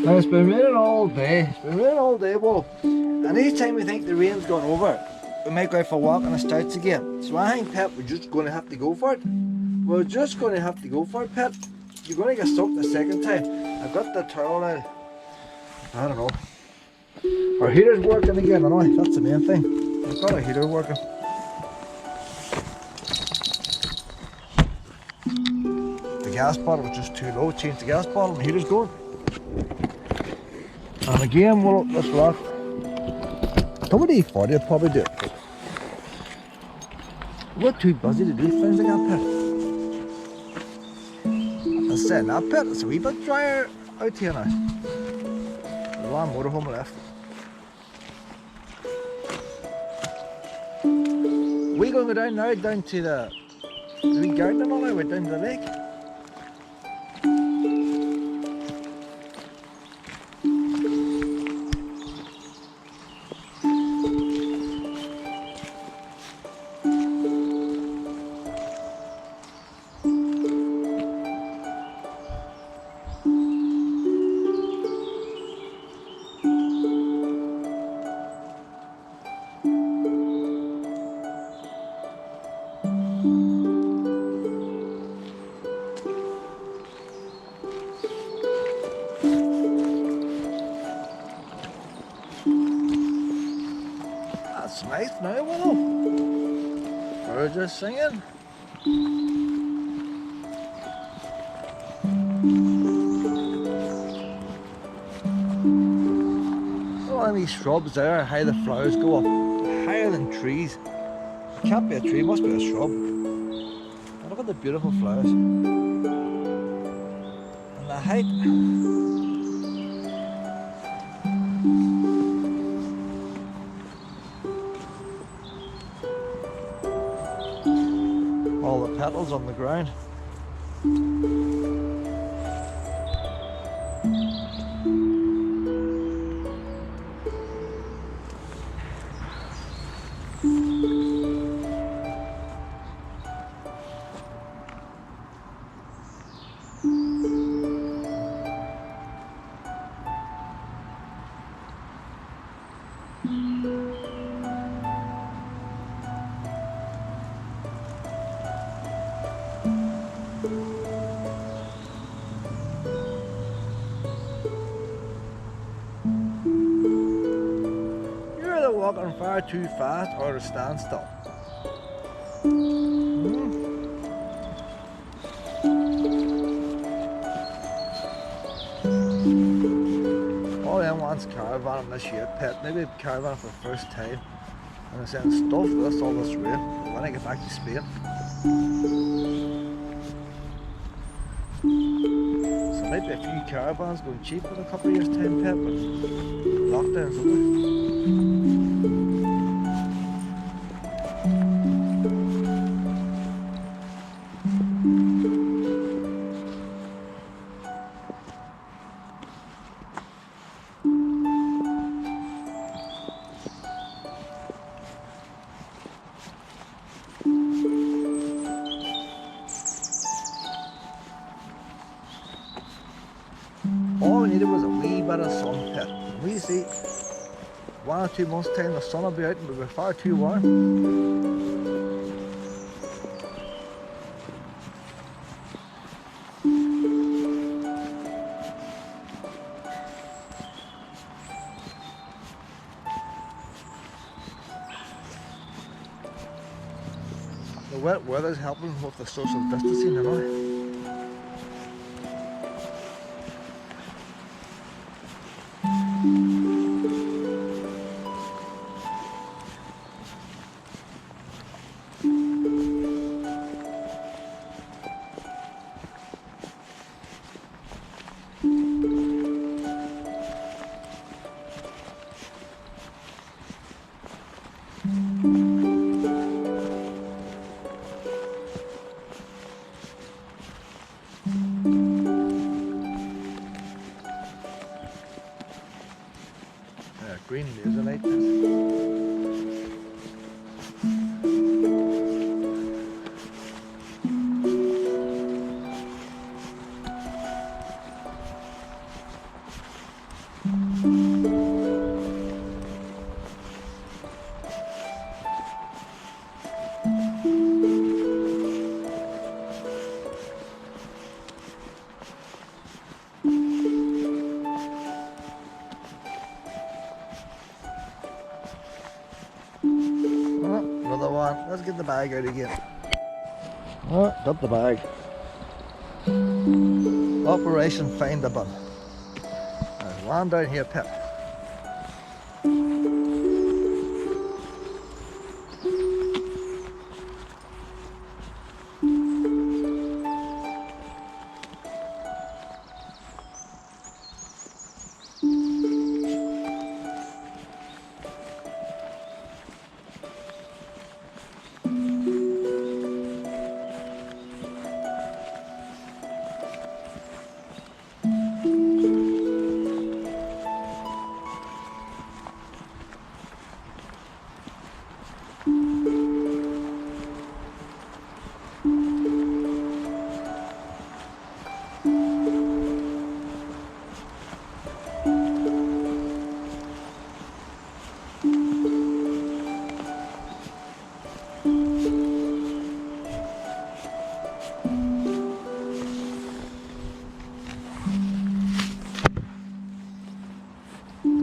Now, it's been raining all day. It's been raining all day, Willow. And each time we think the rain's gone over, we might go out for a walk and it starts again. So I think, Pet, we're just going to have to go for it. We're just going to have to go for it, Pet. You're going to get soaked the second time. I've got the towel now. I don't know. Our heater's working again, I know. That's the main thing. We've got our heater working. The gas bottle was just too low. Change the gas bottle and the heater's going. And again, well, let's rock. WD-40 will probably do it. We're too busy to do things like that, Pet. I'm saying that, Pet, it's a wee bit drier out here now. The one motorhome left. We're going to go down now, down to the wee garden and all that, we're down to the lake. That's nice now, Willow. We're just singing. All these shrubs there, how the flowers go up. Higher than trees. It can't be a tree, it must be a shrub. And look at the beautiful flowers. And the height. All the petals on the ground. Walking far too fast or to stand still. All I want's caravan this year, Pet. Maybe a caravan for the first time. And I'm saying stuff this all this rain when I get back to Spain. So maybe a few caravans going cheap in a couple of years' time, Pet, but lockdown's over. All we needed was a wee bit of sun, Pet. We see 1 or 2 months time the sun will be out and we'll be far too warm. The wet weather's helping with the social distancing, you know. Green laser light. Another one. Let's get the bag out again. Oh, dump the bag. Operation Find a Bun. There's one down here, Pip.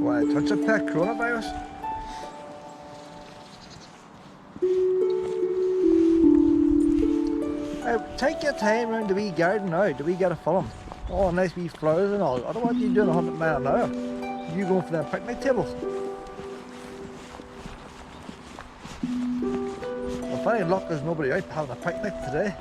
Why, touch a pet coronavirus? Take your time around the wee garden now, the wee garden full of 'em. Oh, nice wee flowers and all. I don't want you doing 100 miles an hour. You going for them picnic tables. With any luck, there's nobody out having a picnic today.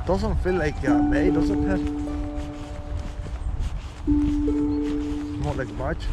Doesn't feel like May, does it, Pet? Not like March.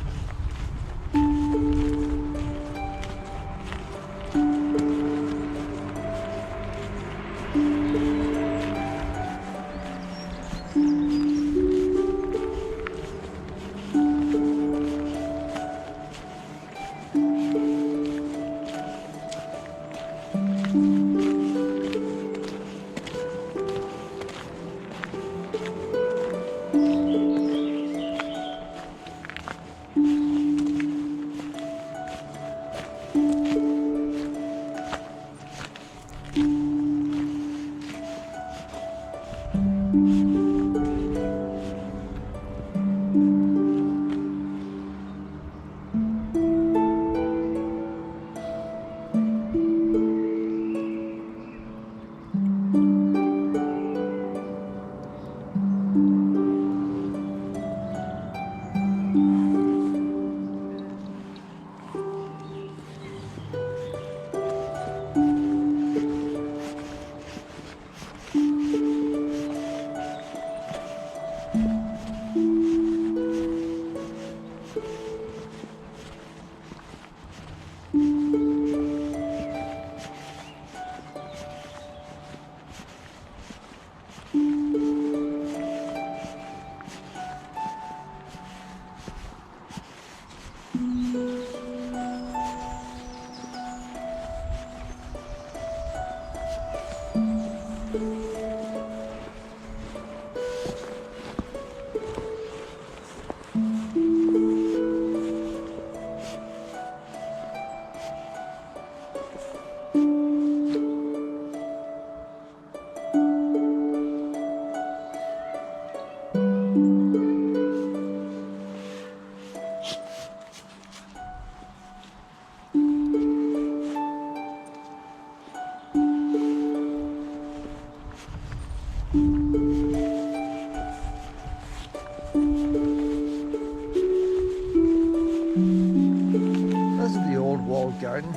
Garden.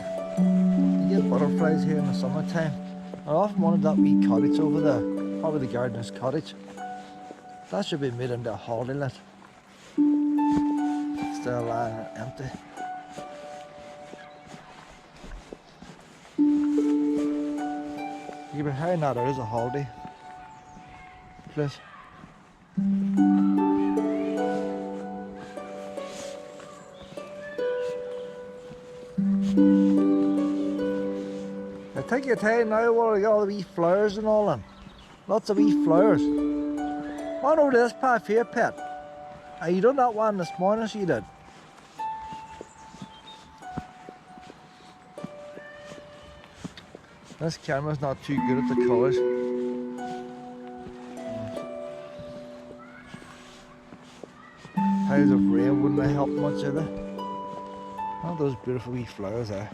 You get butterflies here in the summertime. I often wanted that wee cottage over there, probably the gardener's cottage. That should be made into a holiday let. Still lying empty. You can behind that there is a holiday. place. Now take your time now while we got all the wee flowers and all in. Lots of wee flowers. Come on over to this path here, Pet. You done that one this morning, so you did. This camera's not too good at the colours. Clouds of rain wouldn't have helped much either. All those beautiful wee flowers there.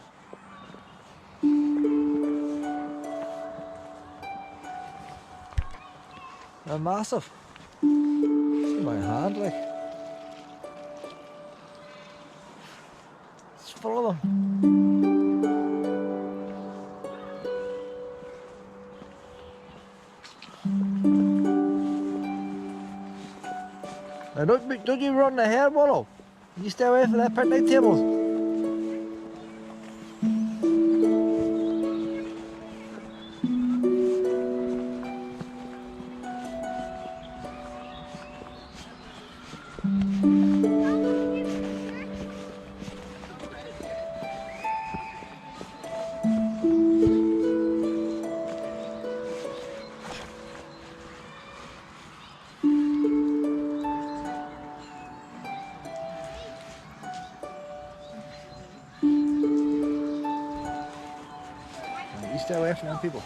They're massive. See my hand, like. It's full of them. Now don't you run ahead, Willow. You stay away from that picnic tables. You stay away from them people.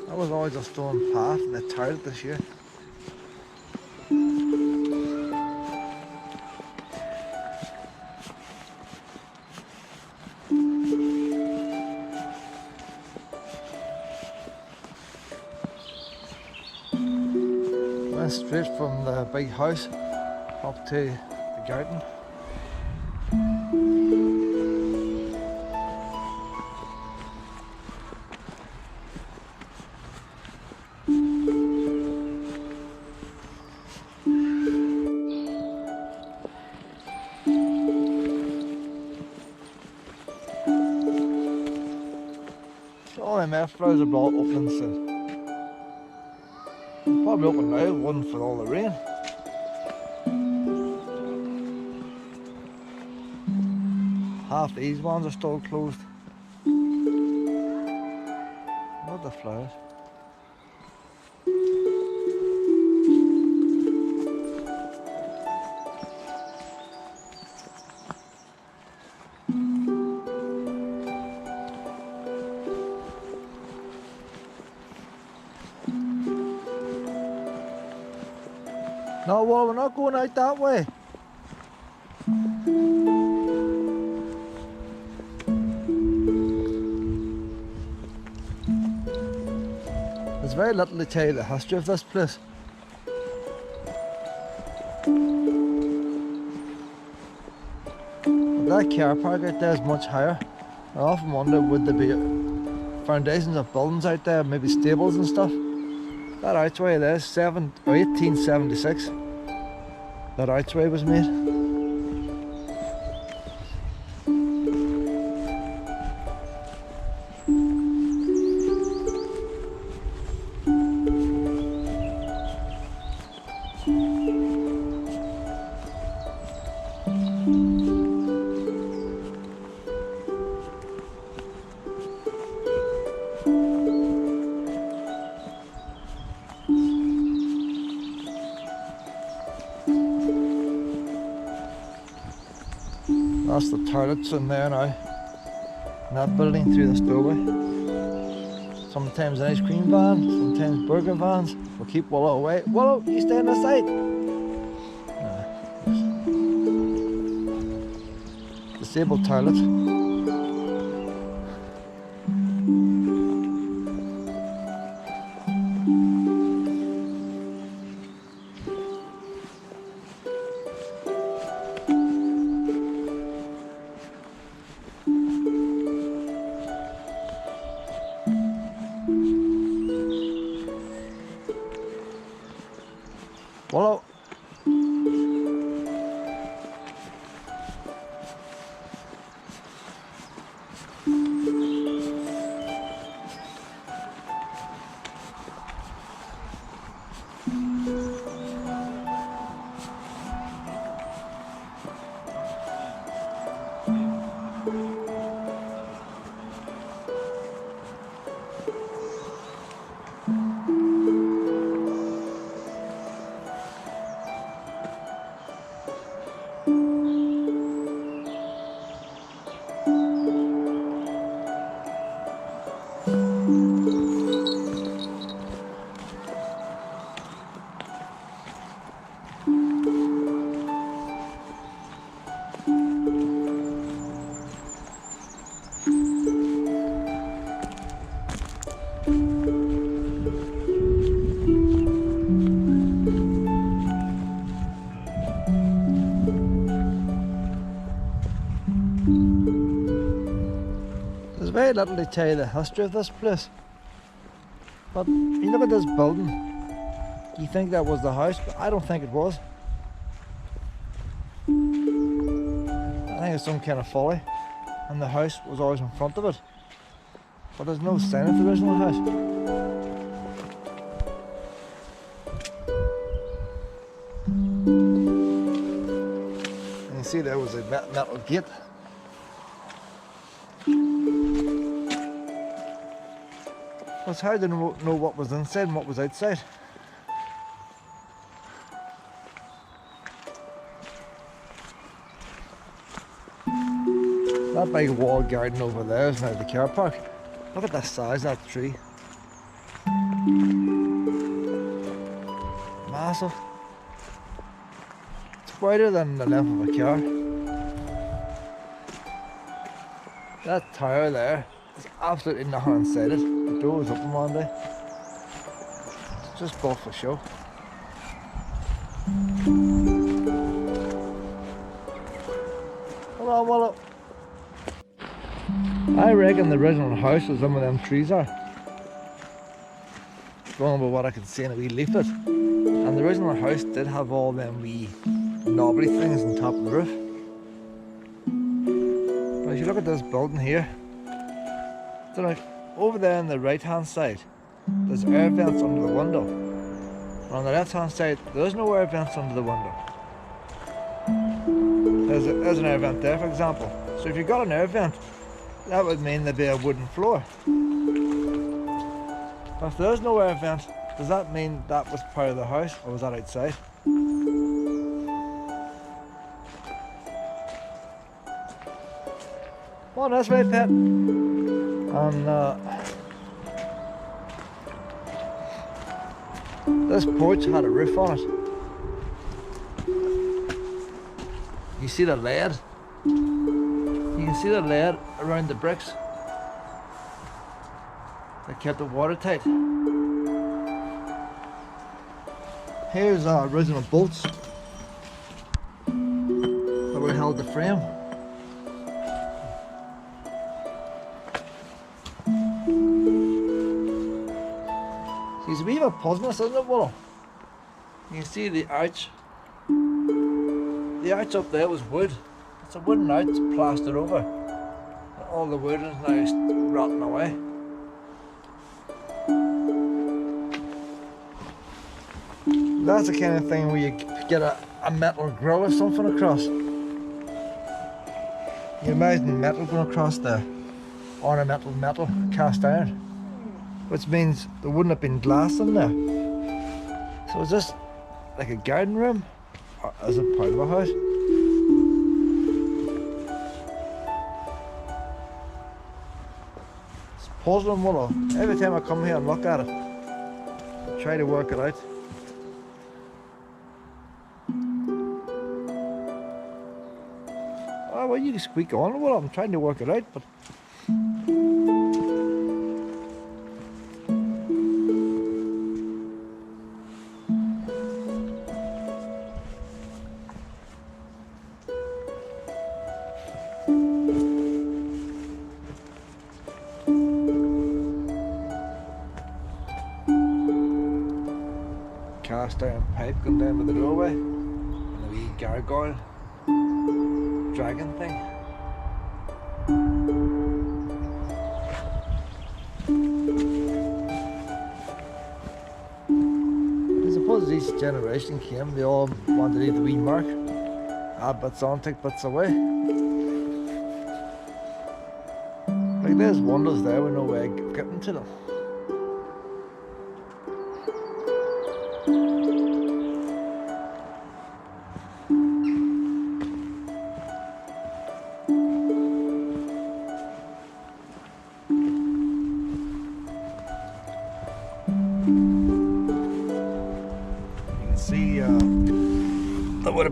That was always a stone path and they tired it this year. Straight from the big house up to the garden. All them airflows are blocked open, so probably open now, one for all the rain. Half these ones are still closed. What the flowers? No, well, we're not going out that way. There's very little to tell you the history of this place. But that car park out there is much higher. I often wonder, would there be foundations of buildings out there, maybe stables and stuff? That archway there, 1876. That archway was made. That's the toilets in there now, in that building through this doorway. Sometimes an ice cream van, sometimes burger vans. We'll keep Willow away. Willow, you stay on the side. Disabled toilet. Willow. There's very little to tell you the history of this place, but you look at this building, you think that was the house, but I don't think it was. I think it's some kind of folly, and the house was always in front of it, but there's no sign of the original house. And you see there was a metal gate. It's hard to know what was inside and what was outside. That big walled garden over there is now the car park. Look at the size of that tree. Massive. It's wider than the length of a car. That tower there, there's absolutely nothing inside it. The door was open one day. It's just built for show. Hello, Willow. I reckon the original house was some of them trees are. Going by what I can see in a wee leaflet. And the original house did have all them wee knobbly things on top of the roof. But if you look at this building here, so like over there on the right hand side, there's air vents under the window. And on the left hand side, there's no air vents under the window. There's an air vent there, for example. So if you've got an air vent, that would mean there'd be a wooden floor. But if there's no air vent, does that mean that was part of the house, or was that outside? Well, that's right, Pet. And this porch had a roof on it. You see the lead? You can see the lead around the bricks that kept it watertight. Here's our original bolts that would held the frame. See, it's a wee bit puzzling, isn't it, Willow? You can see the arch. The arch up there was wood. It's a wooden arch plastered over. And all the wood is now rotting away. That's the kind of thing where you get a metal grill or something across. You imagine metal going across there, ornamental cast iron, which means there wouldn't have been glass in there. So is this like a garden room, or is it part of a house? It's puzzling, Willow. Every time I come here and look at it, I try to work it out. Oh, well, you can squeak on, Willow. I'm trying to work it out, but cast iron pipe going down to the doorway, and a wee gargoyle dragon thing. I suppose as each generation came, they all wanted to leave the wee mark. Add bits on, take bits away. Like there's windows there with no way of getting to them.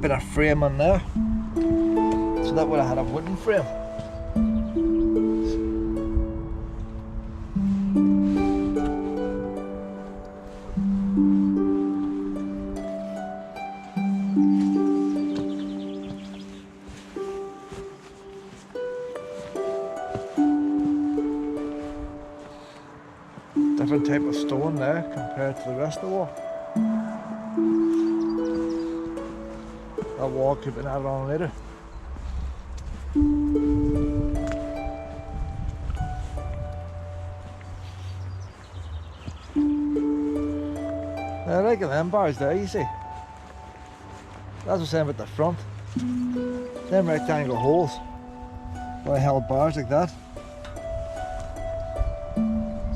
have been a frame on there, so that would have had a wooden frame. Different type of stone there compared to the rest of the wall. That wall could be added on later. I like them bars there, you see. That's what I'm saying about the front. Them rectangle holes. Why held bars like that.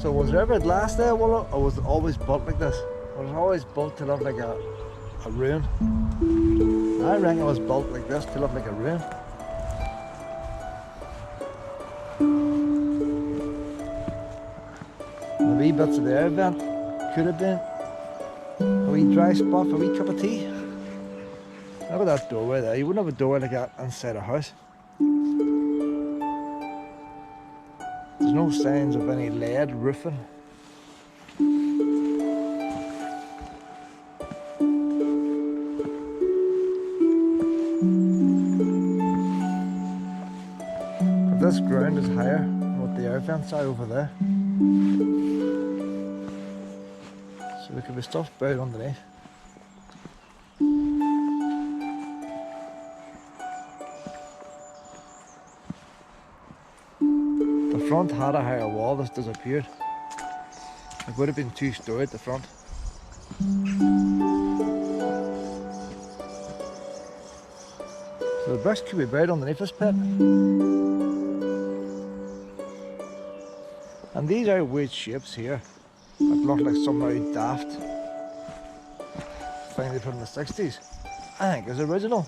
So was there ever glass there, Willow, or was it always built like this? Was it always built to look like a room? I reckon it was built like this to look like a room. The wee bits of the air vent could have been a wee dry spot for a wee cup of tea. Look at that doorway there. You wouldn't have a doorway like that inside a house. There's no signs of any lead roofing. But this ground is higher than what the air vents are over there. So there could be stuff buried underneath. The front had a higher wall, this disappeared. It would have been 2-story at the front. So the bricks could be buried underneath this pit. And these are weird shapes here that look like some very daft thing they put in the 60s. I think it's original.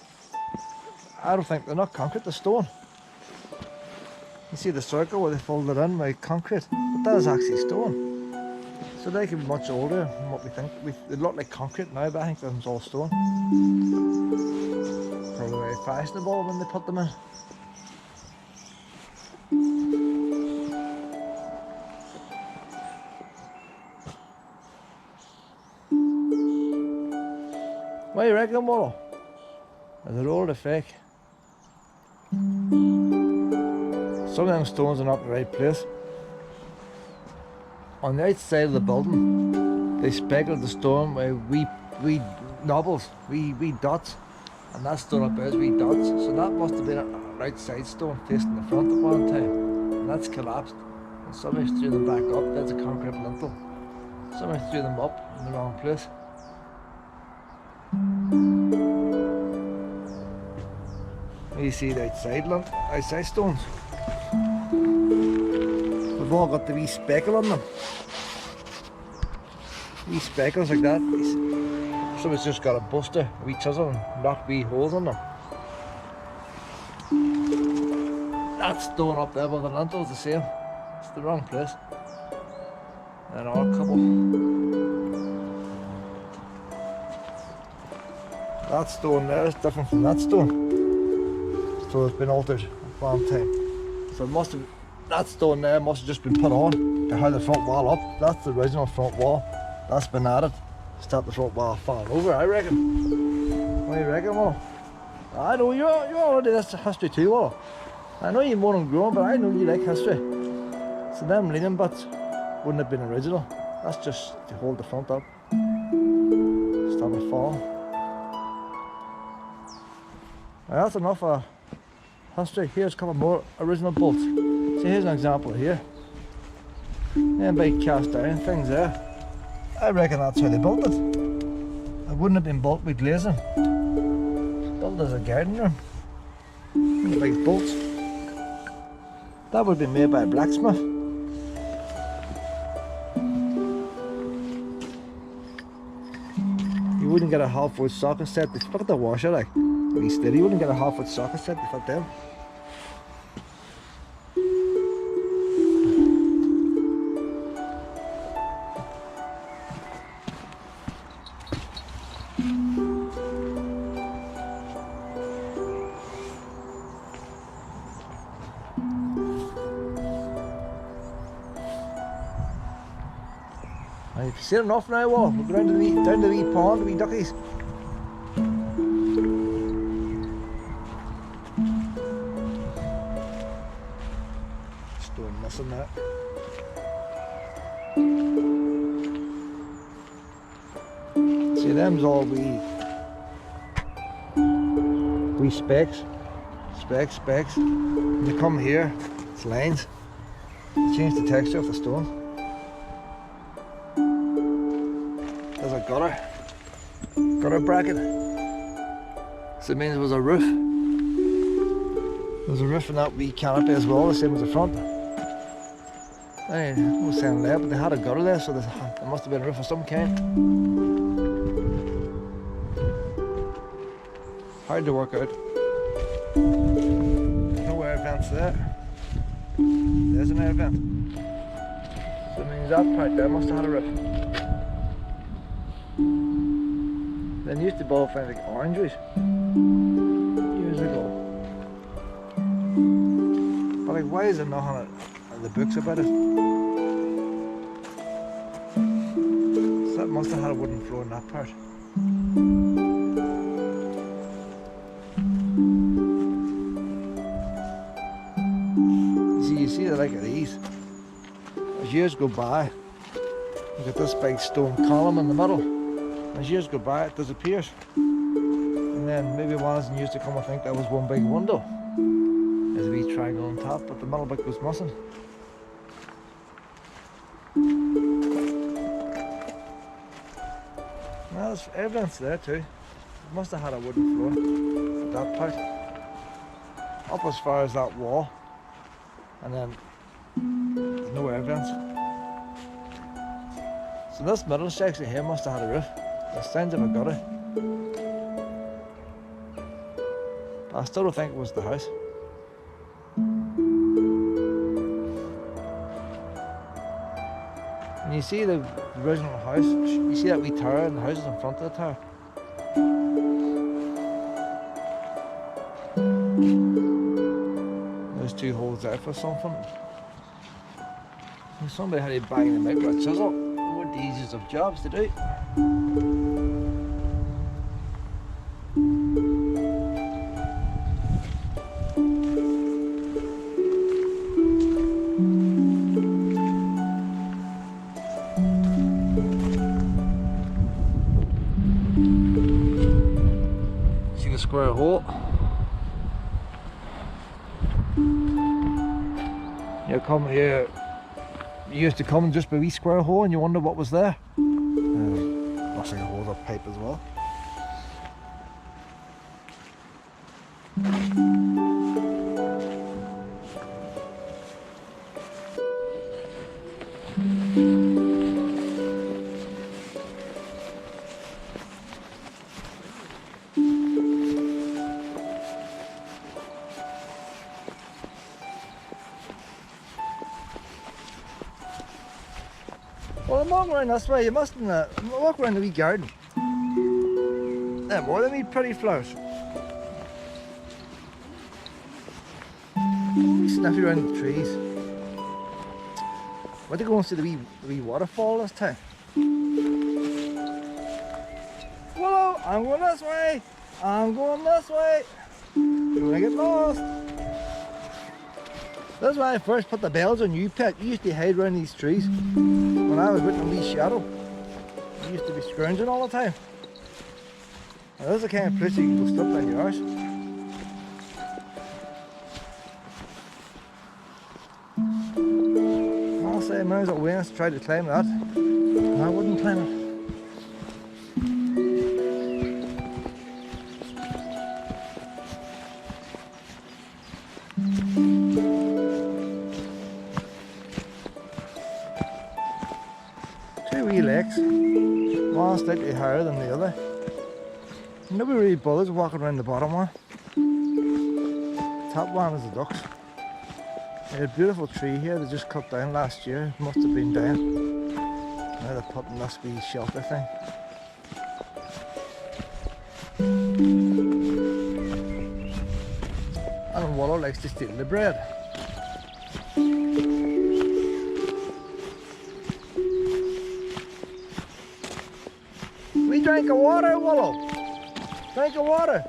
I don't think they're not concrete, they're stone. You see the circle where they folded it in with concrete, but that is actually stone. So they could be much older than what we think. They look like concrete now, but I think that's all stone. Probably very fashionable when they put them in. What do you reckon, Willow? Is it old or fake? Some of them stones are not in the right place. On the outside of the building, they speckled the stone with wee knobbles, wee dots, and that stone up there is wee dots. So that must have been an outside stone facing the front at one time, and that's collapsed. And somebody threw them back up. That's a concrete lintel. Somebody threw them up in the wrong place. You see the outside stones. They've all got the wee speckle on them. Wee speckles like that. Somebody's just got a buster, a wee chisel, and knocked wee holes on them. That stone up there by the lintel is the same. It's the wrong place. And our couple. That stone there is different from that stone. So it's been altered a long time. So it must have, that stone there must have just been put on to hold the front wall up. That's the original front wall. That's been added to stop the front wall falling over, I reckon. What do you reckon, Willow? I know you're already this history too, Willow. I know you're more than grown, but I know you like history. So them leaning bits wouldn't have been original. That's just to hold the front up. Stop it falling. Well, that's enough history. Here's a couple more original bolts. See, here's an example here. Them big cast iron things there. I reckon that's how they built it. It wouldn't have been built with glazing. Built as a garden room. The big bolts. That would have been made by a blacksmith. You wouldn't get a half-foot socket set. Look at the washer, like. Be steady. You wouldn't get a half-foot socket set to fit them. You've seen enough now, Wall. We'll go down to the wee pond, the wee duckies. Stone missing that. See, them's all wee specks. Specks. When you come here, it's lines. Change the texture of the stone. There's a gutter bracket. So it means there was a roof. There's a roof in that wee canopy as well, the same as the front. I was saying there, but they had a gutter there, so there must have been a roof of some kind. Hard to work out. No air vents there. There's an air vent. So it means that part there must have had a roof. Then used to both find like oranges years ago. But like, why is there nothing in the books about it? So that must have had a wooden floor in that part. You see the like of these. As years go by, you get this big stone column in the middle. As years go by, it disappears. And then maybe ones used to come and think that was one big window. There's a wee triangle on top, but the middle bit was missing. Well, there's evidence there too. It must have had a wooden floor at that part. Up as far as that wall. And then there's no air vents. So this middle section here must have had a roof. The sounds of a gutter. But I still don't think it was the house. And you see the original house, you see that wee tower and the house is in front of the tower. There's 2 holes there for something. And somebody had to bang them out with a chisel. What the easiest of jobs to do. See the square hole? You come here, you used to come just by a wee square hole and you wonder what was there. Looks like a hold up pipe as well. Well, I'm walking around this way, you mustn't walk around the wee garden. There, more than wee pretty flowers. We sniffy around the trees. Went to go and see the wee waterfall this time. Willow, I'm going this way. I'm going this way. You're gonna get lost. That's why I first put the bells on you, Pet. You used to hide around these trees. When I was with a wee shadow, you used to be scrounging all the time. Now, this is the kind of place you can go slip down yours. I'll say, when I was at Wayne's tried to climb that, and I wouldn't climb it. Two wee lakes, one slightly higher than the other. Nobody really bothers walking around the bottom one. The top one is the ducks. They had a beautiful tree here they just cut down last year. It must have been down. Now they're putting this wee shelter thing. And Willow likes to steal the bread. drink of water, Willow. Drink of water.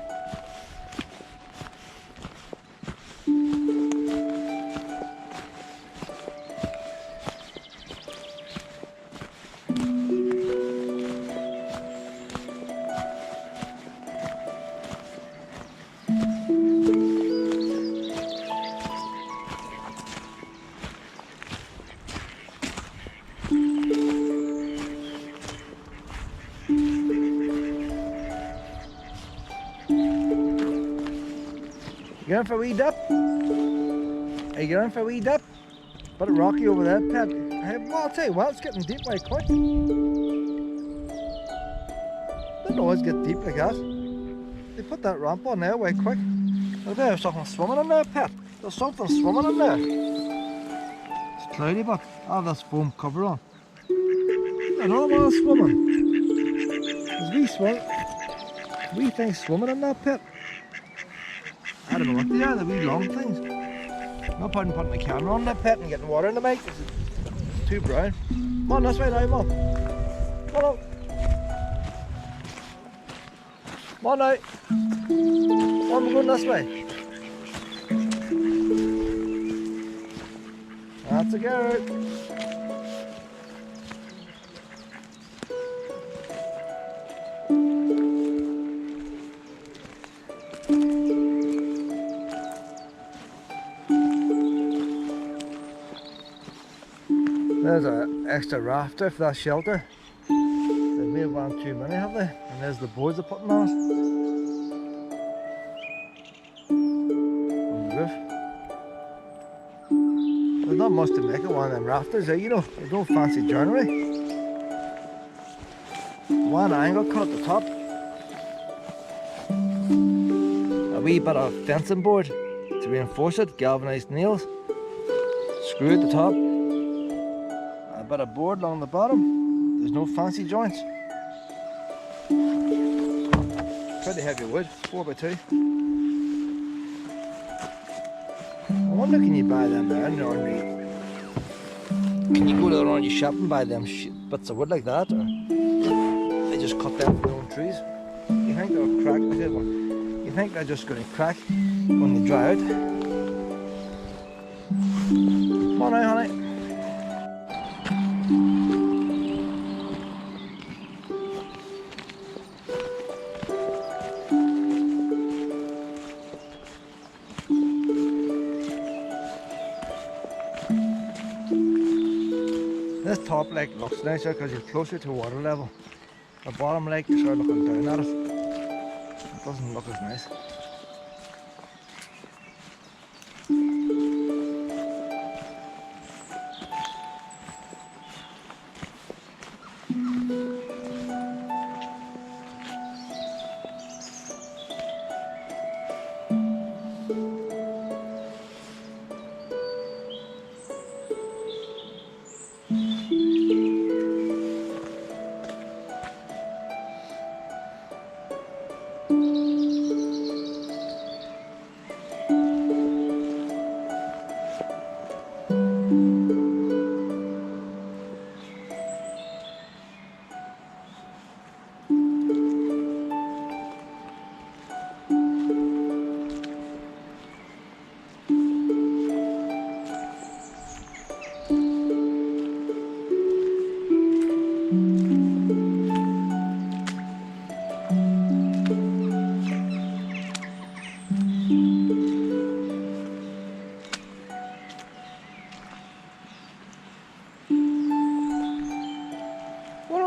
You going for a wee dip? Are you going for a wee dip? Bit of rocky over there, Pat. Hey, well, I'll tell you what, it's getting deep right quick. Doesn't always get deep like that. They put that ramp on there way quick. Look, there's something swimming in there, Pat. There's something swimming in there. It's cloudy, but I have this foam cover on. I know I'm swimming. There's wee things swimming in that pit. I don't know what they are, the wee long things. No point in putting the camera on that pit and getting water in the mic. It's too brown. Come on this way now, Mum. Come on. Come on now. Come on, we're going this way. That's a go. There's an extra rafter for that shelter. They may have gone too many, have they? And there's the boards they're putting on it. On the roof. There's not much to make of one of them rafters there, you know. There's no fancy joinery. One angle cut at the top. A wee bit of fencing board to reinforce it, galvanised nails. Screw at the top. A bit of board along the bottom. There's no fancy joints. Pretty heavy wood, 4x2. I wonder, can you buy them there in the ordinary? Can you go to the ordinary shop and buy them bits of wood like that, or they just cut them from their own trees? You think they'll crack? You think they're just going to crack when they dry out? Come on now, honey. This top lake looks nicer because you're closer to water level. The bottom lake, you start looking down at it. It doesn't look as nice.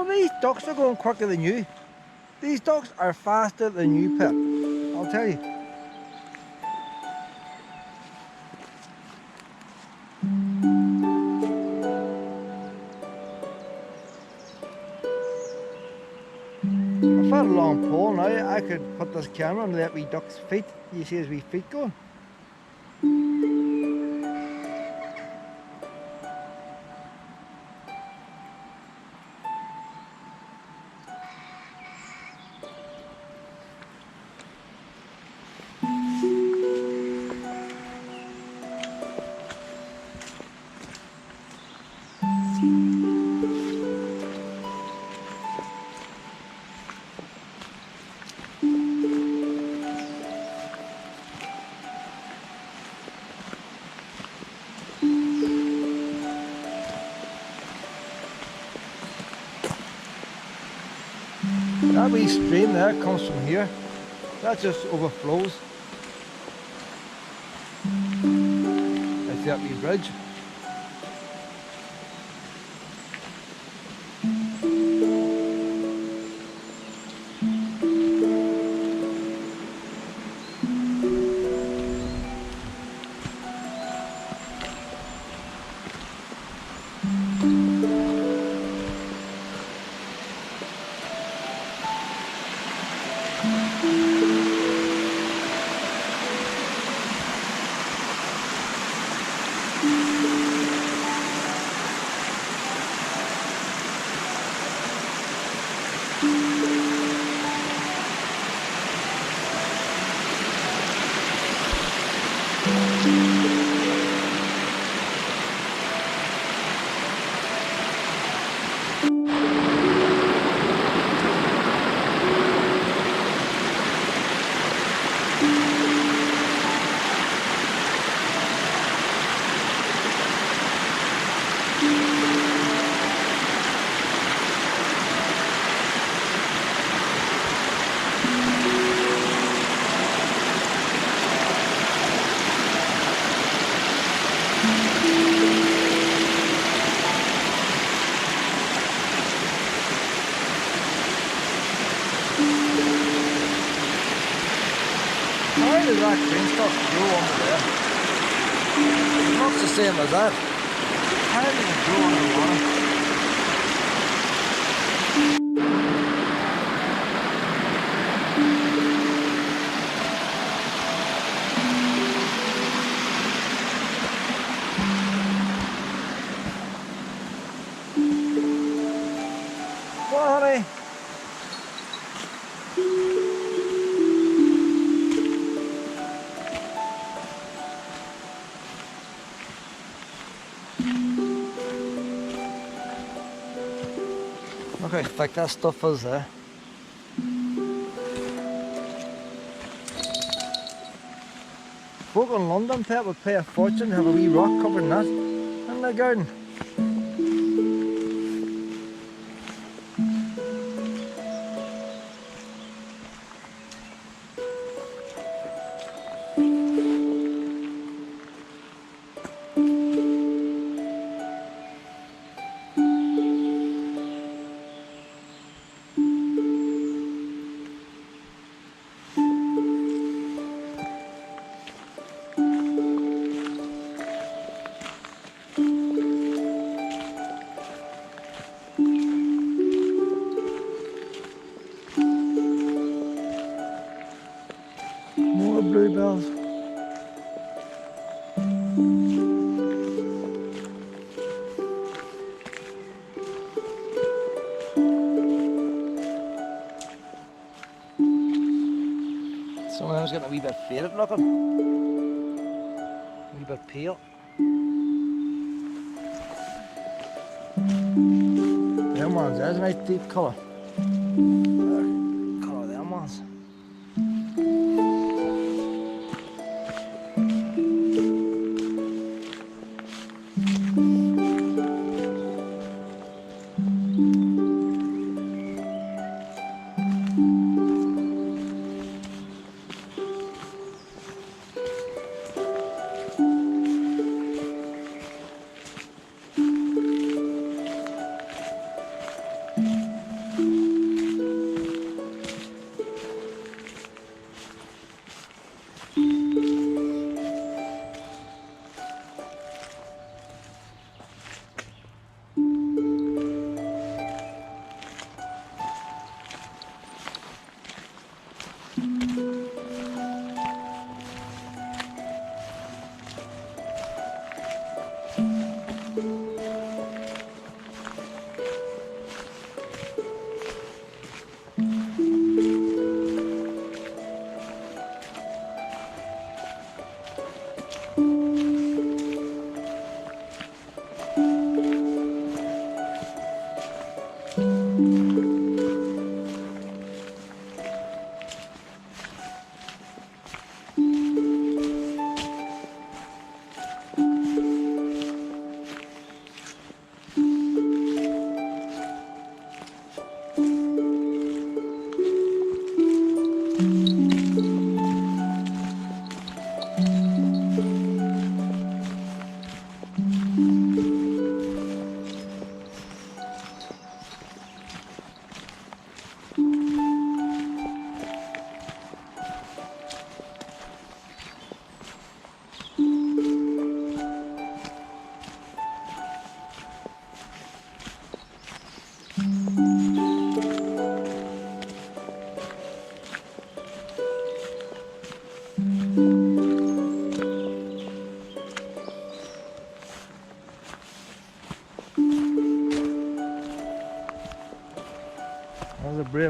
These ducks are going quicker than you. These ducks are faster than you, Pip. I'll tell you. If I had a long pole now, I could put this camera on that wee duck's feet. You see his wee feet going? That wee stream there comes from here. That just overflows. That's that wee bridge. How does that green stuff grow under there? It's not the same as that. How does it grow underwater? Well, honey. Look how thick that stuff is there. Folk in London, Pet, would pay a fortune to have a wee rock covering that in their garden. More bluebells. Some of them's getting a wee bit faded looking. A wee bit pale. Them ones, there's a nice deep colour. Colour of them ones.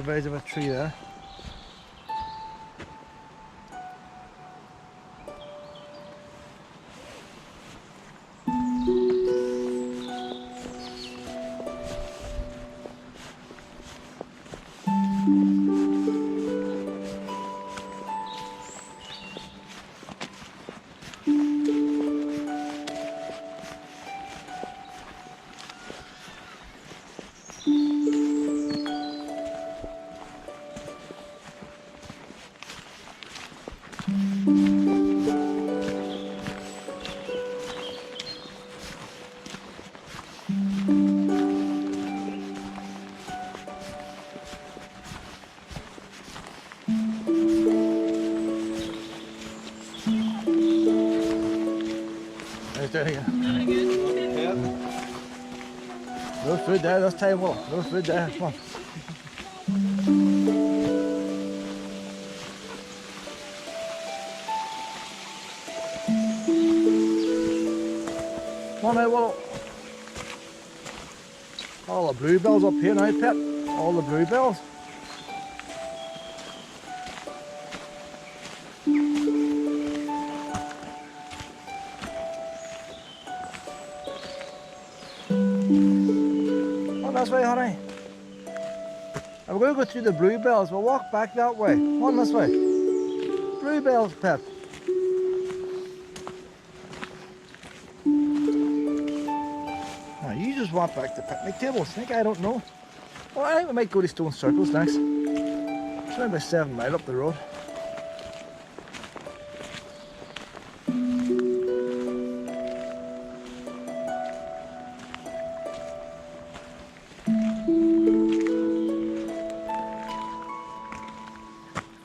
surveys of a tree there. There you go. No food there this time, Willow. No food there. Come on. Come on now, Willow. All the bluebells up here now, Pet. All the bluebells. This way, honey. And we're going to go through the bluebells. We'll walk back that way. On this way. Bluebells, Pet. Now you just walk back to the picnic tables. I think I don't know. Well, I think we might go to Stone Circles next. It's only about 7 miles up the road.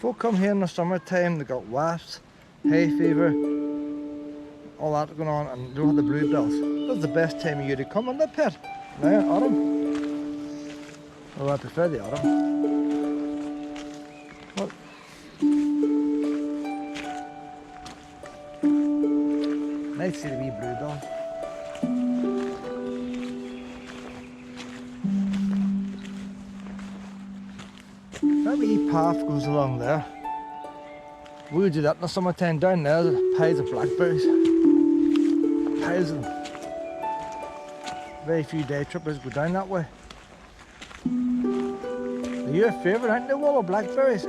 Folk come here in the summertime, they got wasps, hay fever, all that going on, and they don't have the bluebells. That's the best time of year to come on the Pet. Now, autumn. Oh, I prefer the autumn. What? Nice to see the wee bluebells. That wee path goes along there. We would do that in the summertime. Down there, there's piles of blackberries. Piles of them. Very few day trippers go down that way. They're your favourite, aren't they, Willow? Blackberries.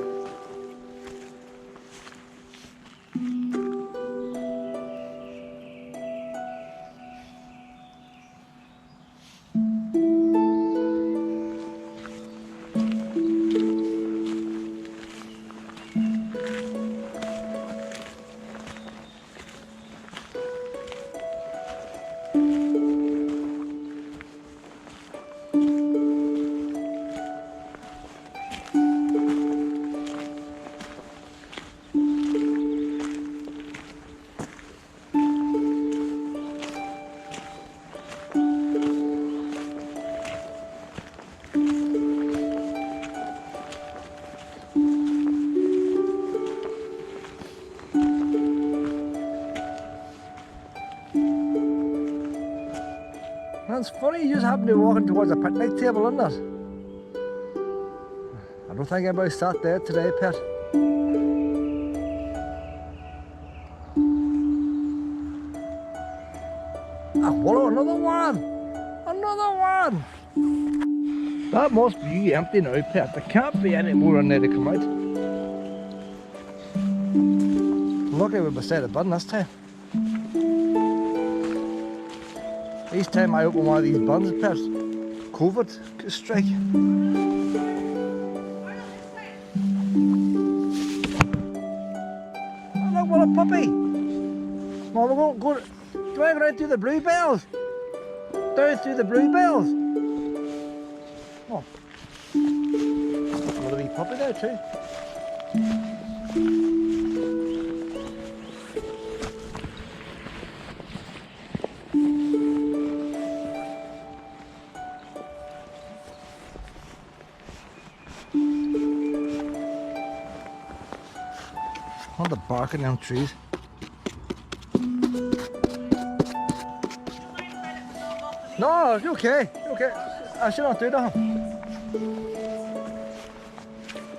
It's funny, you just happen to be walking towards a picnic table, isn't it? I don't think anybody sat there today, Pet. Ah, Willow, another one! Another one! That must be empty now, Pet. There can't be any more in there to come out. Lucky we're beside the button this time. Each time I open one of these buns, Pet, COVID could strike. Oh, look, what a puppy! Well, we're going to go. Do you want to go down through the bluebells? Down through the bluebells? Oh. Another wee puppy there, too. All the bark in them trees. No, it's okay. Okay. I should not do that.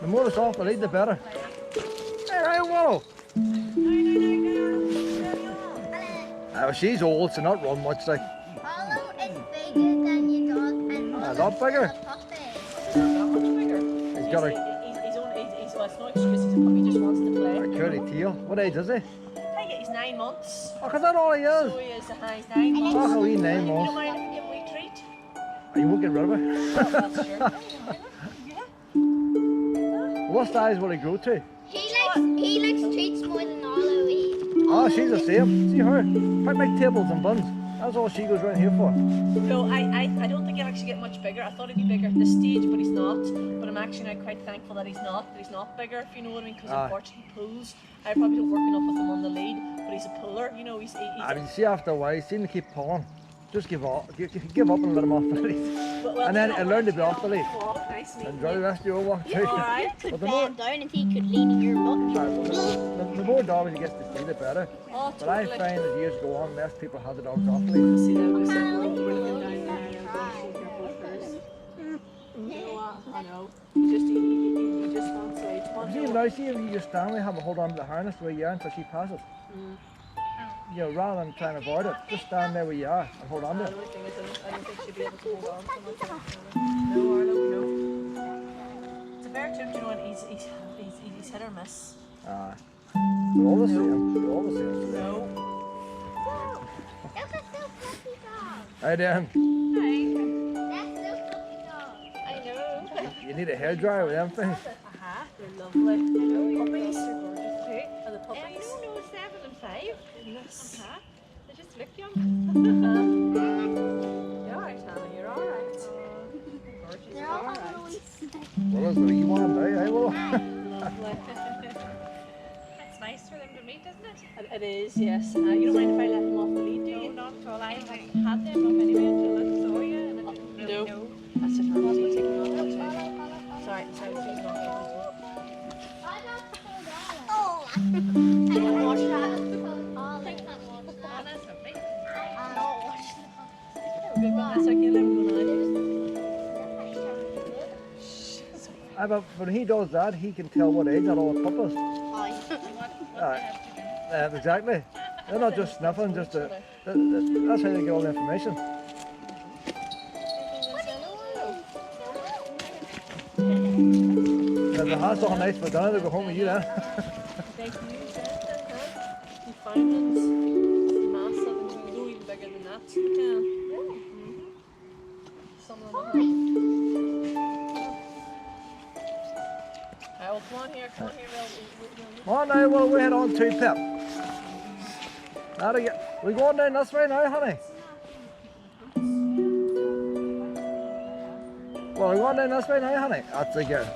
The more it's off the lead, the better. Hey, right, Willow. Oh, she's old, so not run much like. Willow is bigger than your dog and A lot bigger. He's not much bigger. He's got a Well, it's no excuse, he's a puppy, just wants to play. curly tail. What age is he? I think he's 9 months. Oh, cause that all he is. So he is, he's 9 months. Oh, how he 9 You don't months. mind if we give him a wee treat? You won't get rid of it. That's true. What size will he grow to? He likes treats more than Olive eats. Oh, she's the same. See her? Picnic tables and buns. That's all she goes around here for. No, I don't think he'll actually get much bigger. I thought he'd be bigger at this stage, but he's not. But I'm actually now quite thankful that he's not bigger, if you know what I mean, because unfortunately he pulls. I probably don't work enough with him on the lead, but he's a puller, you know, he's I mean, see after a while, he seems to keep pulling. Just give up and let him off the lead. well, And then he'll learn to be off the lead. Nice meeting Enjoy the you. rest of your walk too. Alright. Could But the bend down and he could lean in your butt. The more dogs he gets to see, the better. Oh, But I totally. find as years go on, less people have the dogs off the lead. See them, we're Can't sitting leave we're Willow, looking down he's there, gonna and cry. I'm so careful with hers. You know what? I know. He just wants to each one. See, now, see if you just stand there, have a hold on to the harness where you are until she passes. You know, rather than trying to avoid it, just stand there where you are and hold on to The it. only thing is, I don't think she'll be able to hold on so much. No, Arlo, no. It's a bear too, you know, and he's hit or miss. They're all the same. They're all the same. No. Look at the puppy dog. Hey, Dan, That's the puppy dog. I know. you need a hairdryer with them things. They're lovely. Puppies are gorgeous too. Are the puppies? No, 7 and 5. Goodness. They just look young. You're alright, Hannah, you're alright. Gorgeous. They're all having a wee snack. Well, that's what you want now, eh, Willow? Lovely. It's nice for them to meet, isn't it? It is, yes. You don't mind if I let them off the lead, do you? Not at all. I had them up anyway until I saw you. And No. That's it, Hannah. We'll take them off. Sorry, she's not. Oh, I can wash that. Take that one. That's okay. I'll wash Good one. That's okay. Let him go now. But when he does that, he can tell what age that all the pup is. Exactly. They're not just sniffing, just that's how they get all the information. If the house all nice for dinner, they'll go home with you then. Newfoundlands, massive, and you go even bigger than that. Yeah. Some of them. Well, come on here, Come on now, well, we head on to Pip. Now to get, we going down this way now, honey? Well, we're going down this way now, honey? That's a go.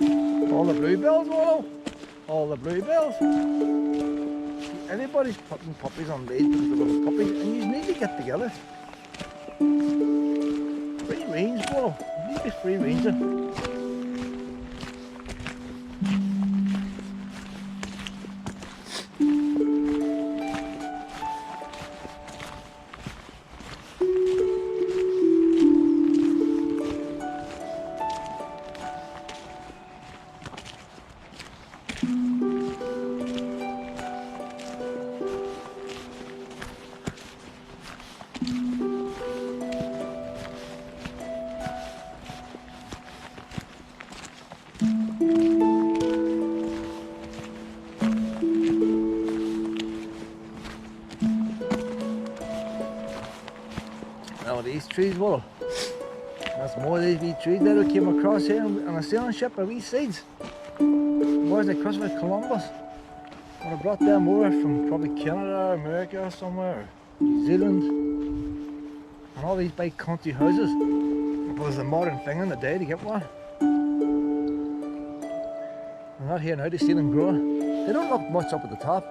All the bluebells, Willow. All the bluebells. Everybody's putting puppies on lead because they're little puppies, and you need to get together. Free range, Willow. You need to be free ranging. Now these trees, Willow. That's more of these wee trees that we came across here on a sailing ship by wee seeds. Boys like Christopher Columbus. When I brought them over from probably Canada, America or somewhere, or New Zealand. And all these big country houses. It was a modern thing in the day to get one. I'm not here now to see them grow. They don't look much up at the top.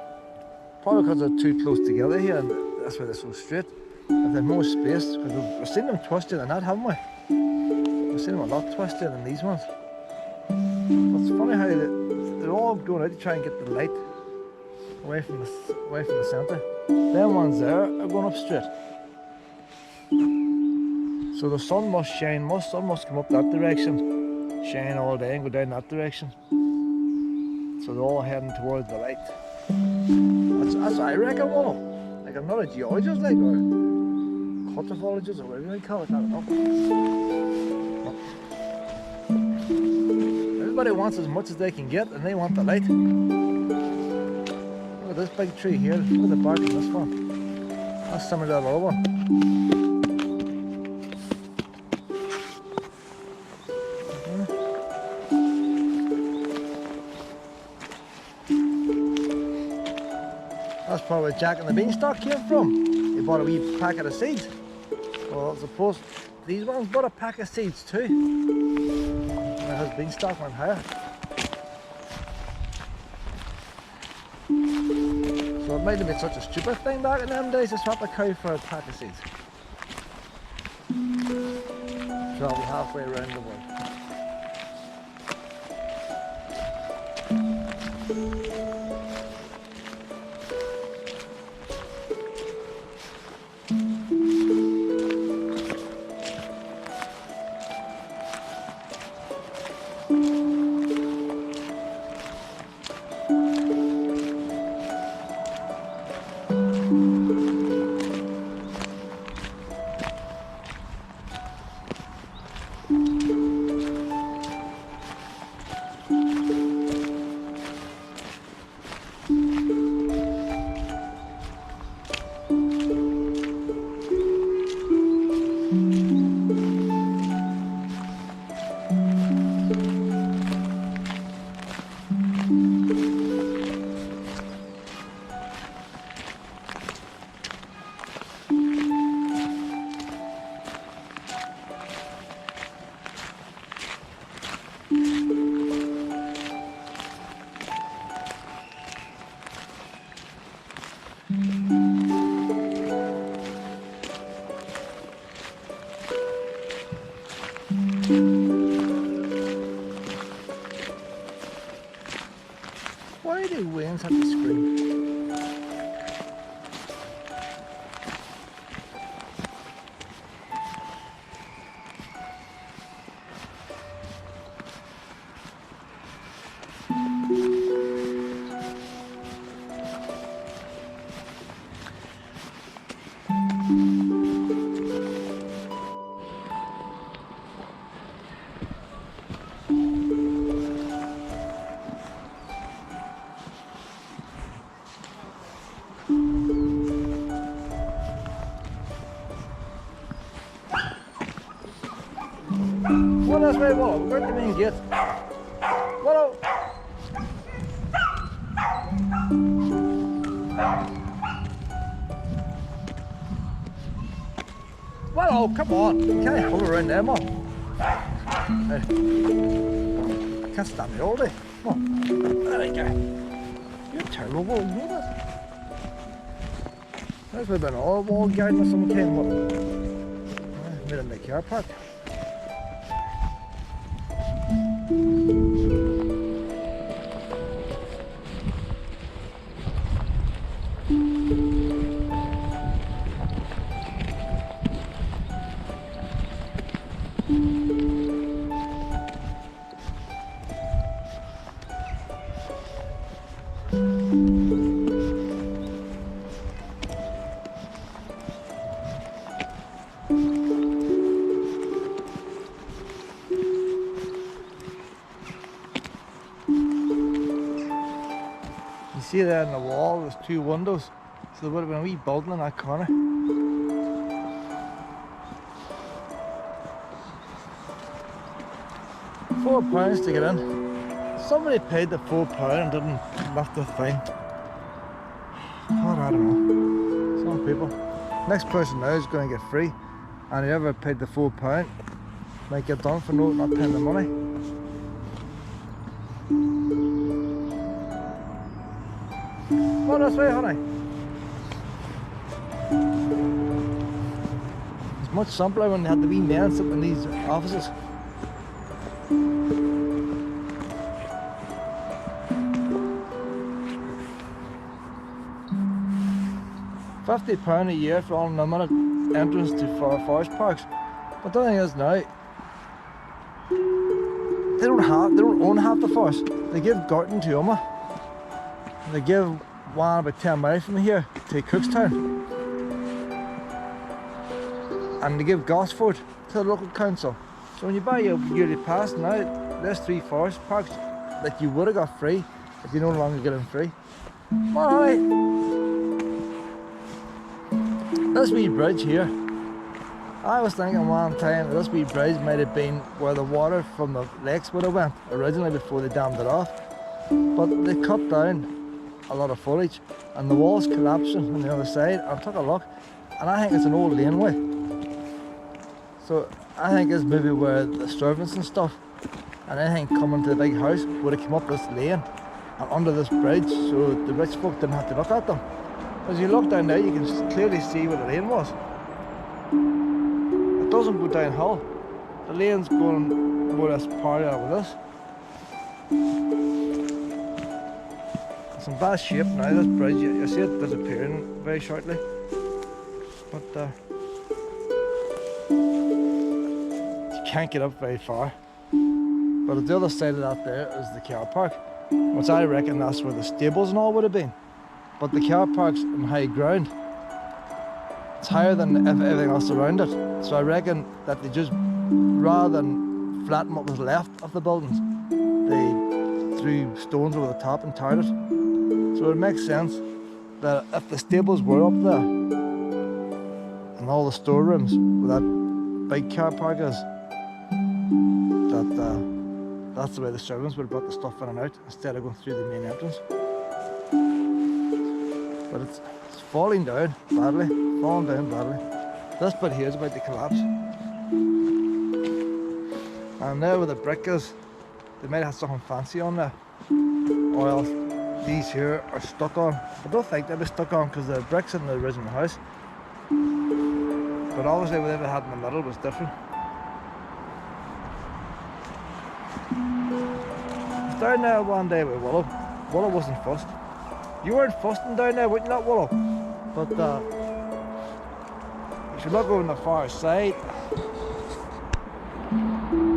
Probably because they're too close together here and that's why they're so straight. If there's more space, because we've seen them twisted and that, haven't we? We've seen them a lot twisted than these ones. It's funny how they're all going out to try and get the light away from the centre. Them ones there are going up straight. So the sun must shine, sun must come up that direction, shine all day and go down that direction. So they're all heading towards the light. That's what I reckon, Willow. Like, I'm not a geologist, like, or cartophologist, or whatever you call it, I don't know. Everybody wants as much as they can get, and they want the light. Look at this big tree here. Look at the bark of this one. That's similar to that other one. That's probably where Jack and the Beanstalk came from. He bought a wee packet of seeds. Well, I suppose these ones bought a pack of seeds too. And his Beanstalk went higher. So it might have been such a stupid thing back in them days to swap a cow for a pack of seeds. Travel halfway around the world. Why do winds have to scream? Well, that's right, Willow. We're going to the main gate. Willow! Willow, come on. You can't hold around there, Mum. I can't stand me all day. Come on. There we go. You're terrible, Willow. You know that? That's been an old wall garden of some kind, Willow. Made in the car park. See there in the wall, there's two windows, so there would have been a wee building in that corner. £4 to get in. Somebody paid the £4 and didn't lift the thing. Oh, I don't know. Some people. Next person now is going to get free, and whoever paid the £4 might get done for not paying the money. Well, that's right, honey. It's much simpler when they had the wee men sitting in these offices. £50 a year for unlimited entrance to forest parks. But the thing is now, they don't own half the forest. They give Garton to Oma. They give one about 10 miles from here to Cookstown. And they give Gosford to the local council. So when you buy your yearly pass now, there's 3 forest parks that you would have got free if you no longer get them free. Alright. This wee bridge here, I was thinking one time that this wee bridge might have been where the water from the lakes would have went originally before they dammed it off. But they cut down a lot of foliage and the wall's collapsing on the other side. I took a look and I think it's an old laneway. So I think it's maybe where the servants and stuff and anything coming to the big house would have come up this lane and under this bridge, so the rich folk didn't have to look at them. As you look down there, you can clearly see where the lane was. It doesn't go downhill. The lane's going more or less parallel with this. It's in bad shape now, this bridge. You see it disappearing very shortly. But you can't get up very far. But at the other side of that there is the car park, which I reckon that's where the stables and all would have been. But the car park's on high ground. It's higher than everything else around it. So I reckon that they just, rather than flatten what was left of the buildings, they threw stones over the top and tarred it. So it makes sense that if the stables were up there, and all the storerooms where that big car park is, that's the way the servants would have brought the stuff in and out instead of going through the main entrance. But it's falling down badly, This bit here is about to collapse. And there where the brick is, they might have something fancy on there. Or else these here are stuck on. I don't think they'll be stuck on because the bricks in the original house. But obviously whatever they had in the middle was different. I was down there one day with Willow. Willow wasn't fussed. You weren't fussing down there, weren't you, not Willow? But if you look over on the far side,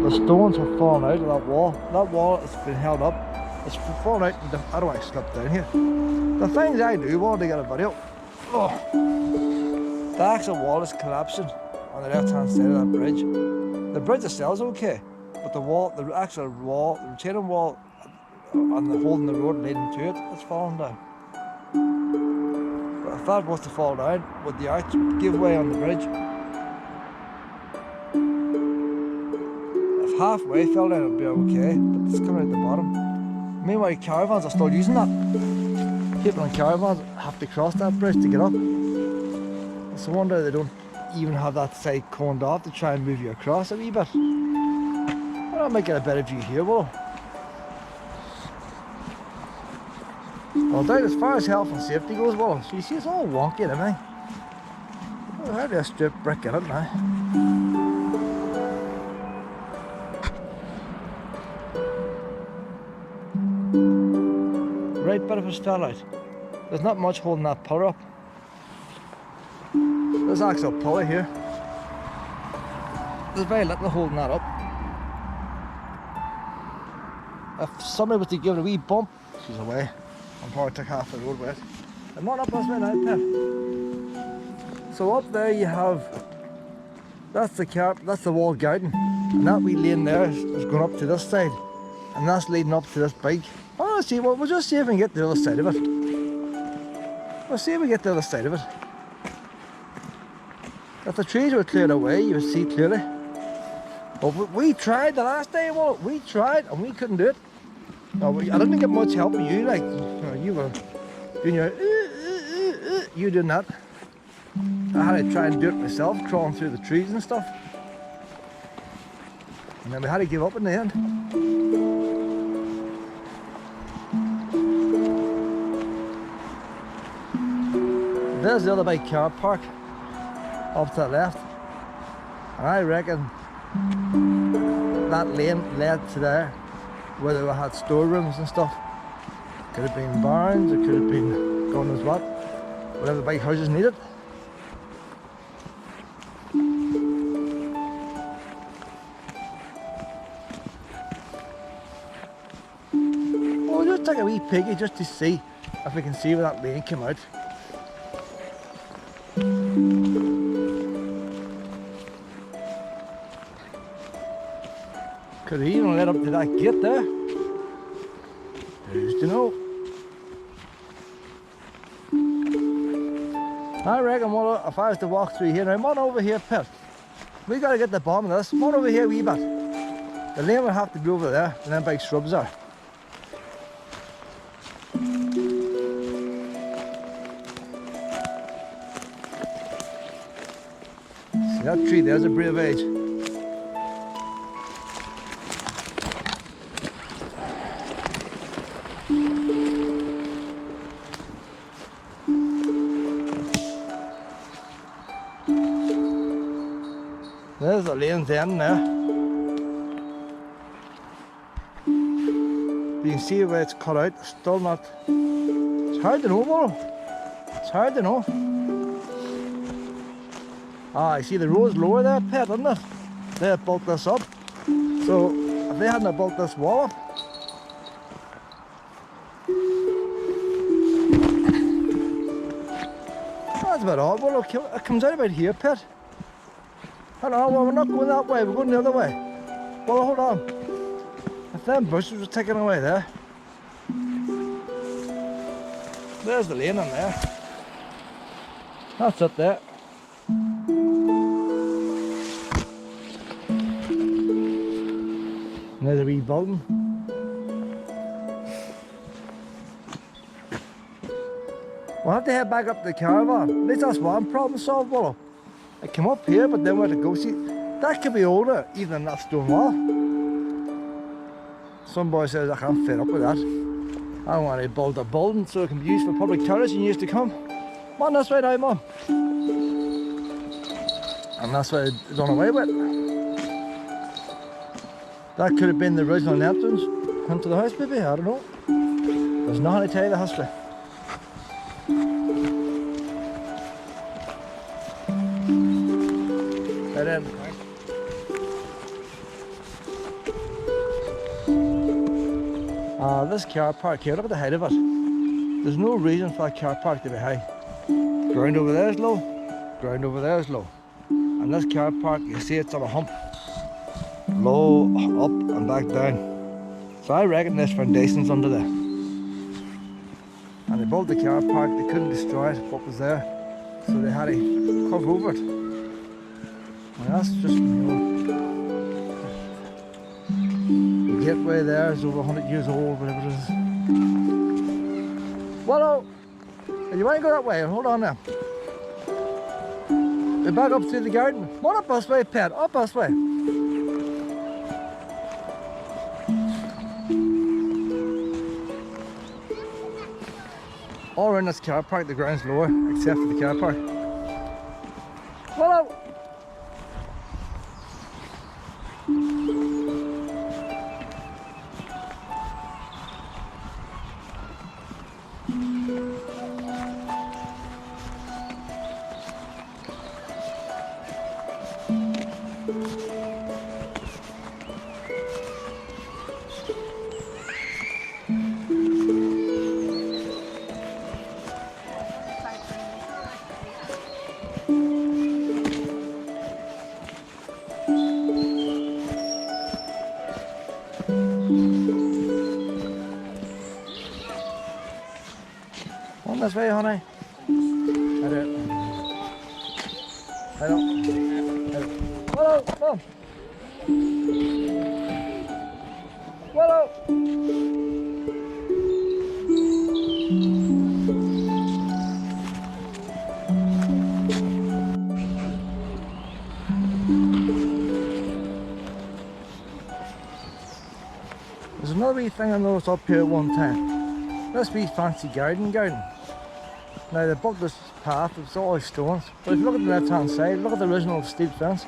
the stones have fallen out of that wall. That wall has been held up. It's fallen out. How do I slip down here? The things I do while to get a video. Oh. The actual wall is collapsing on the left hand side of that bridge. The bridge itself is okay, but the wall, the actual wall, the retaining wall and the hole in the road leading to it, it's fallen down. But if that was to fall down, would the arch give way on the bridge? If halfway fell down, it would be okay, but it's coming at the bottom. Meanwhile, caravans are still using that. People in caravans have to cross that bridge to get up. It's a wonder they don't even have that side coned off to try and move you across a wee bit. Well, I might get a better view here, Willow. Well, down as far as health and safety goes, Willow, so you see it's all wonky and everything. Well, how do I strip brick in it now? Right bit of it's fell out. There's not much holding that pillar up. There's actual pulley here. There's very little holding that up. If somebody was to give it a wee bump, she's away. I'm probably took half the road with it. I'm not up this way now, Pep. So up there you have, that's the wall garden. And that wee lane there is going up to this side. And that's leading up to this big. Oh, let's see, we'll just see if we can get to the other side of it. We'll see if we get to the other side of it. If the trees were cleared away, you would see clearly. But we tried the last day, well, we tried and we couldn't do it. No, I didn't get much help with you, like, you were doing your, you doing that. I had to try and do it myself, crawling through the trees and stuff. And then we had to give up in the end. There's the other big car park up to the left, and I reckon that lane led to there where they had storerooms and stuff. Could have been barns, it could have been God knows what. whatever the big houses needed. We'll just take a wee peeky just to see if we can see where that lane came out. Could have even led up to that gate there. Who's to know? I reckon if I was to walk through here, now come on over here, Pet. We gotta get the bottom of this. Come on over here a wee bit. The lane would have to be over there, and then big shrubs are. See that tree there's a brave age. There's the lane's end there. You can see where it's cut out, still not. It's hard to know, Willow. It's hard to know. Ah, I see the road's lower there, Pet, isn't it? They have built this up. So, if they hadn't built this wall up, that's about odd, Willow. It comes out about here, Pet. Hold on, well, we're not going that way, we're going the other way. Well, hold on. If them bushes were taken away there. There's the lane in there. That's it there. And there's a wee building. We'll have to head back up to the caravan. At least that's one problem solved, Willow. I came up here, but then where to go? See, that could be older, even than that stone wall. Some boy says I can't fit up with that. I want to build a building so it can be used for public toilets in years to come. Come on, this way now, Mum. And that's why it's done away with. That could have been the original entrance into the house, maybe, I don't know. There's nothing to tell you the history. Right in. This car park here, look at the height of it. There's no reason for that car park to be high. Ground over there is low, ground over there is low. And this car park, you see it's on a hump. Low, up and back down. So I reckon there's foundations under there. And they built the car park, they couldn't destroy it, what was there. So they had to cover over it. And that's just, the gateway there is over 100 years old, whatever it is. Willow! You want to go that way? Hold on now. We're back up through the garden. Come on up this way, Pet, up this way. All around this car park, the ground's lower, except for the car park. Willow! On this way, honey. Head out. Head up. Head up. Willow, come. Willow. There's another wee thing I noticed up here one time. This wee fancy garden. Now they built this path, it's all stones, but if you look at the left hand side, look at the original steep fence.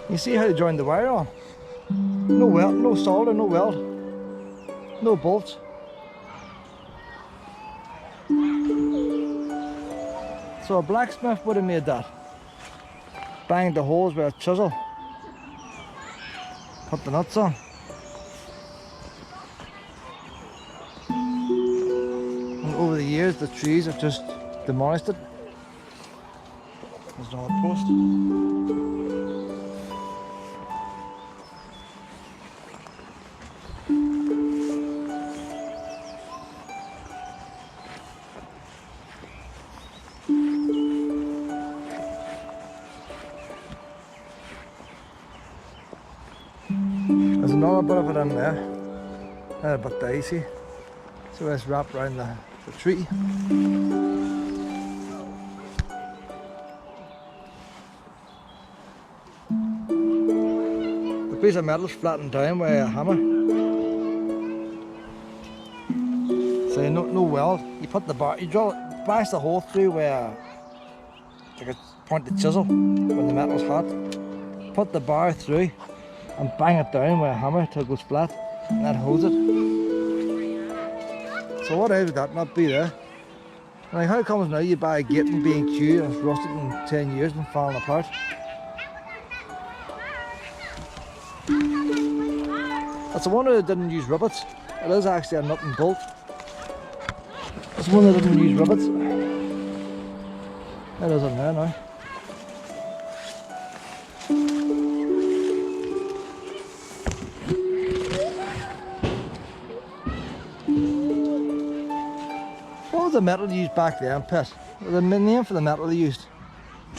You see how they joined the wire on? No weld, no solder, no weld, no bolts. So a blacksmith would have made that. Banged the holes with a chisel. Put the nuts on. And over the years the trees have just demolished it. There's another post. There's another bit of it in there, a bit dicey, so let's wrap around the tree. The piece of metal's flattened down with a hammer, so no weld. You put the bar, you drill it, bash the hole through with like a pointed chisel when the metal's hot, put the bar through and bang it down with a hammer till it goes flat, and that holds it. So what else would that not be there? Like, how comes now you buy a gate in B&Q and it's rusted in 10 years and falling apart? It's a wonder they didn't use rivets. It is actually a nut and bolt. It's a wonder they didn't use rivets. It is in there now. What was the metal used back then, Pet? The name for the metal they used?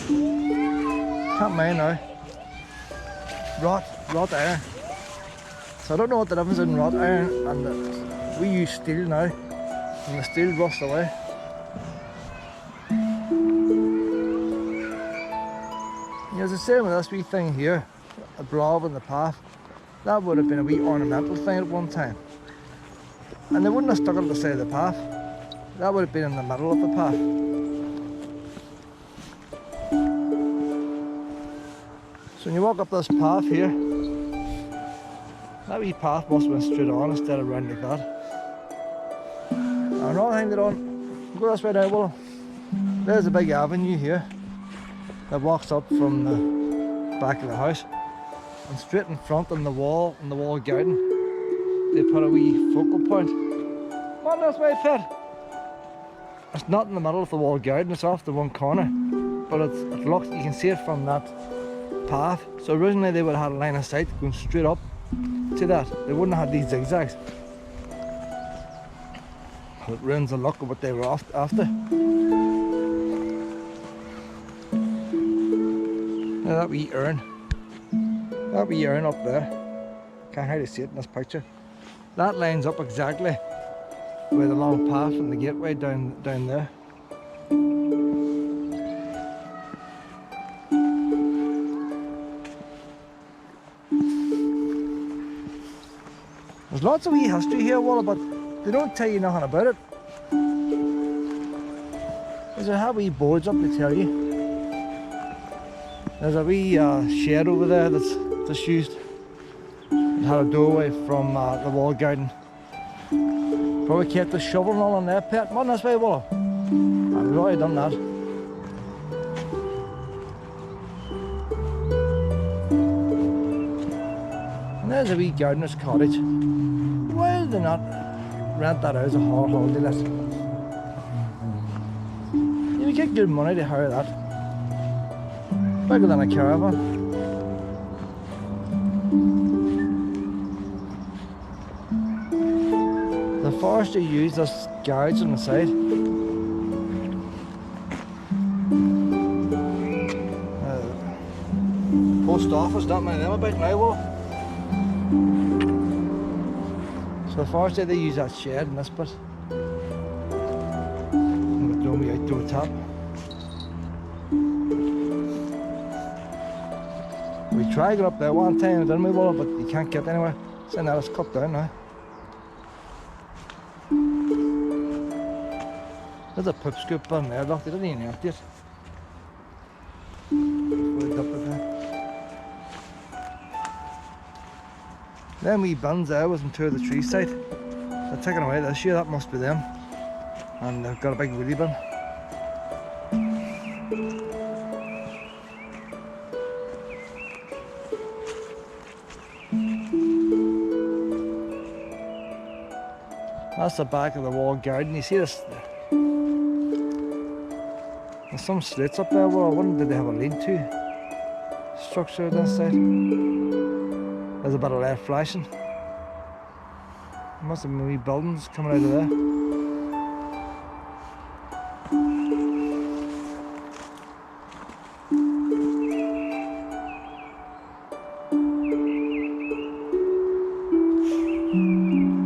Can't mind now. Wrought iron. So I don't know what the difference in wrought iron and we use steel now, and the steel rusts away. Yeah, it's the same with this wee thing here, a blob in the path. That would have been a wee ornamental thing at one time. And they wouldn't have stuck it at the side of the path. That would have been in the middle of the path. So when you walk up this path here, that wee path must have been straight on instead of round like that. Now another thing they don't, go this way now, Willow. There's a big avenue here that walks up from the back of the house. And straight in front on the wall garden, they put a wee focal point. Come on this way, Pet. It's not in the middle of the wall garden, it's off the one corner. But it looks, you can see it from that path. So originally they would have had a line of sight going straight up to that. They wouldn't have had these zigzags. It ruins the look of what they were after. Now that wee urn up there, can't hardly see it in this picture. That lines up exactly with the long path from the gateway down there. There's lots of wee history here, Wallah, but they don't tell you nothing about it. There's a wee boards up to tell you. There's a wee shed over there that's disused. It had a doorway from the wall garden. Probably kept the shovel and all on there, Pet. Come on this way, Willow. I've already done that. And there's a wee gardener's cottage. Why did they not rent that out as a holiday let? You would get good money to hire that. Bigger than a caravan. The forester used this garage on the side. Post office, not many of them about now, Will. So the forester, they use that shed in this bit. And we're throwing me outdoor tap. We tried to get up there one time, didn't we, Will? But you can't get anywhere. So now it's cut down now. There's a poop scoop on there, look, they didn't even empty it. Them wee bins there was in two of the tree side. They're taken away this year, that must be them. And they've got a big wheelie bin. That's the back of the wall garden. You see this? There's some slates up there. Well, I wonder did they have a lean-to structure this side? There's a bit of light flashing. Must have been wee buildings coming out of there.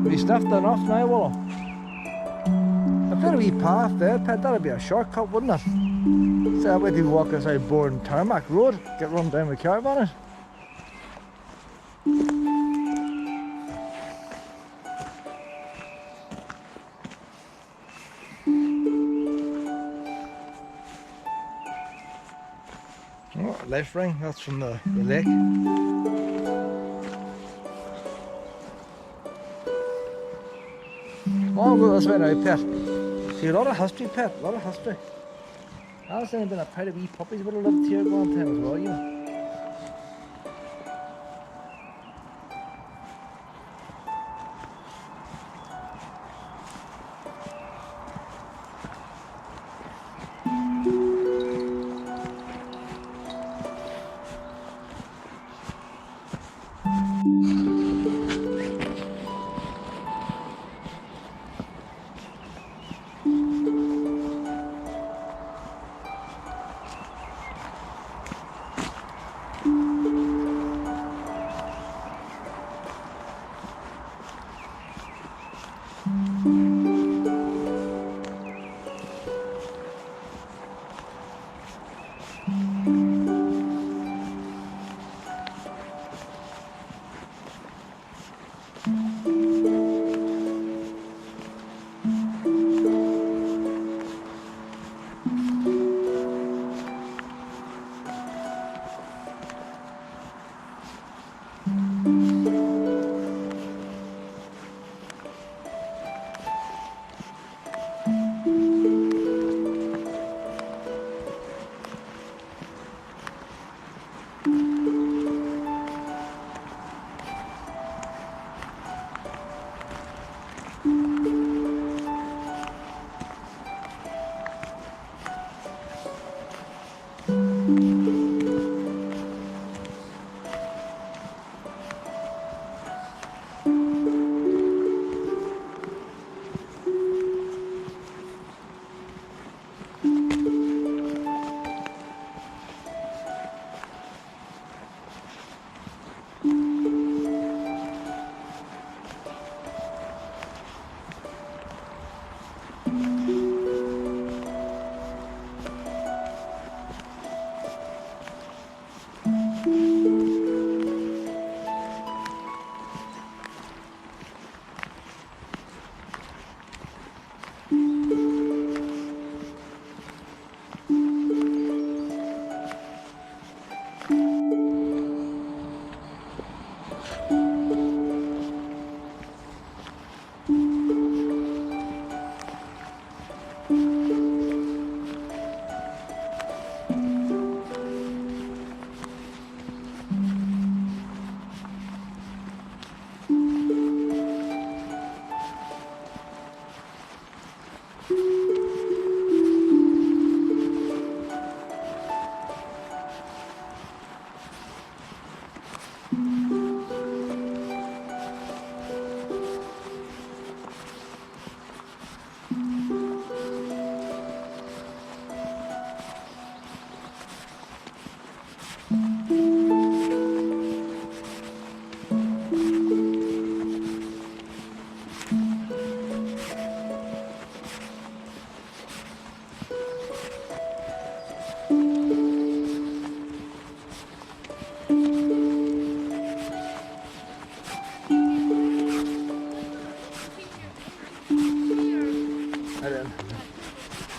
We sniffed enough now, Willow. If there a wee path there, Pet, that'd be a shortcut, wouldn't it? So that way to walk us out Bourne Tarmac Road, get run down with caravan. Oh, life ring, that's from the lake. Oh, go this way now, Pet. See, a lot of history, Pet, a lot of history. I was saying been a pair of wee puppies would have lived here at one time as well, you know.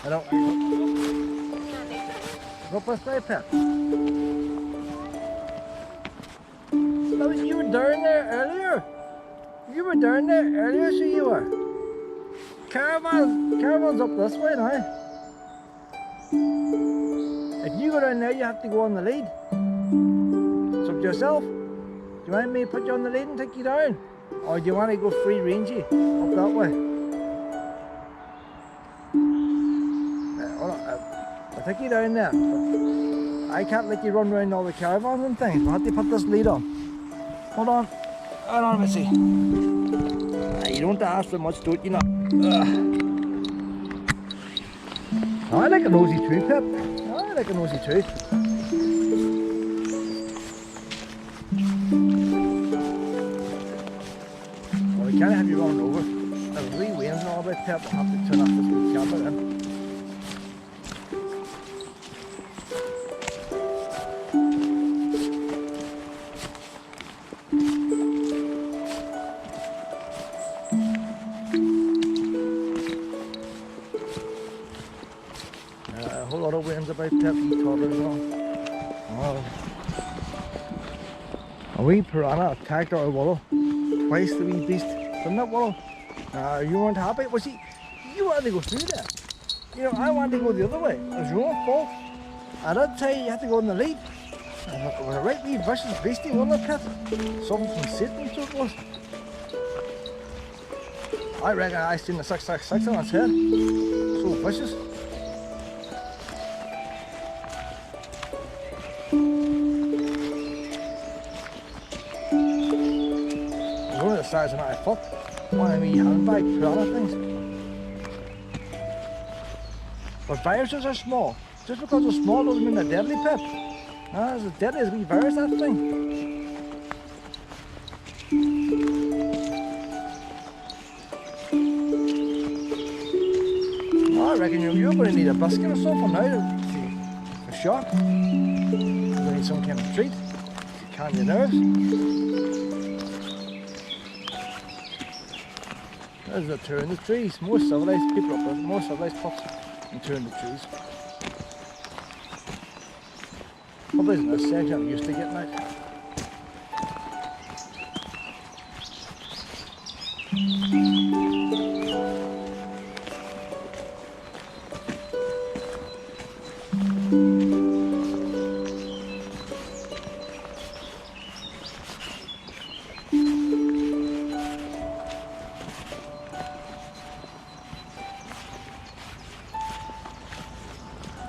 I don't. Go press play, Pet. So you were down there earlier. You were down there earlier, so you were. Caravan's up this way now. If you go down there, you have to go on the lead. It's up to yourself. Do you want me to put you on the lead and take you down? Or do you want to go free rangey up that way? Hold on, I'll take you down there. But I can't let you run around all the caravans and things. We'll have to put this lead on. Hold on. Hold on, let's see. You don't have to ask for much, don't you? I like a nosy too, Pip. I like a nosy too. Well, we can't have you running over. There's wee winds and all about, Pip. We'll have to turn off this wee camper then. A whole lot of winds about, Pip. You toddlers on. Oh. A wee piranha attacked our Willow. Twice the wee beast. Didn't it, Willow? You weren't happy? Well, see, you wanted to go through there. You know, I wanted to go the other way. It was your own fault. I did tell you you had to go in the lead. It was a right wee vicious beastie, wasn't it, Pip? Something from Satan, so it was. I reckon I seen the 666 on its head. So vicious. Only the size of my foot. One of me handbag piranha things. But viruses are small. Just because they're small doesn't mean they're deadly, Pip. No, it's as deadly as a wee virus, that thing. Well, I reckon you're going to need a biscuit or something now for shock. You're going to need some kind of treat to calm your nerves. There's a tour in the trees. More civilized people up there, more civilized pups than tour in the trees. Probably in this section I'm used to getting out.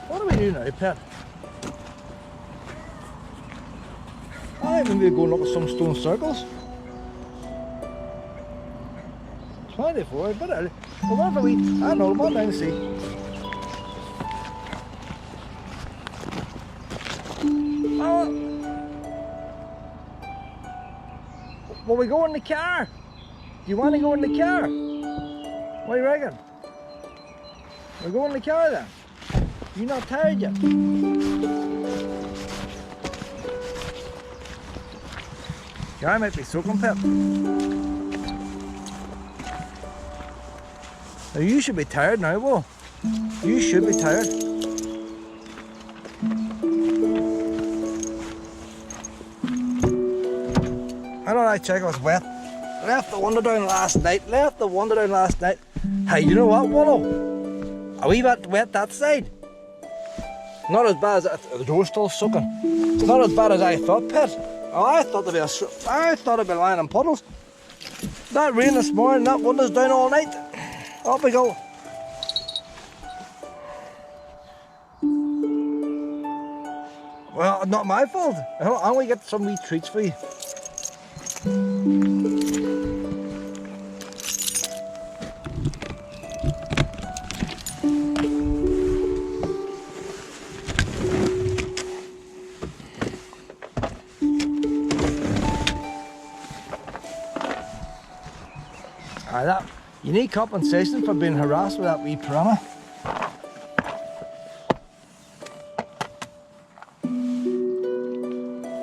What do we do now, Pip? I think we're going up with some stone circles. 24, but early. Well, what if we? I don't know, come on down and see. Oh. Will we go in the car? Do you want to go in the car? What do you reckon? We'll go in the car then. You're not tired yet? I might be soaking, Pip. Now you should be tired now, Will. You should be tired. I know I check it was wet. Left the window down last night. Hey, you know what, Willow? A wee bit wet that side. Not as bad as the door's still soaking. It's not as bad as I thought, Pip. Oh, I thought it'd be lying in puddles. That rain this morning, that window's down all night. Up we go. Well, not my fault. I'm going to get some wee treats for you. You need compensation for being harassed with that wee piranha.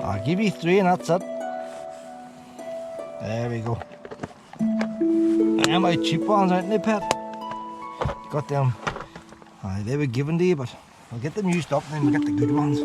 I'll give you 3 and that's it. There we go. Them are cheap ones, aren't they, Pip? Got them. They were given to you, but we'll get them used up and then we'll get the good ones.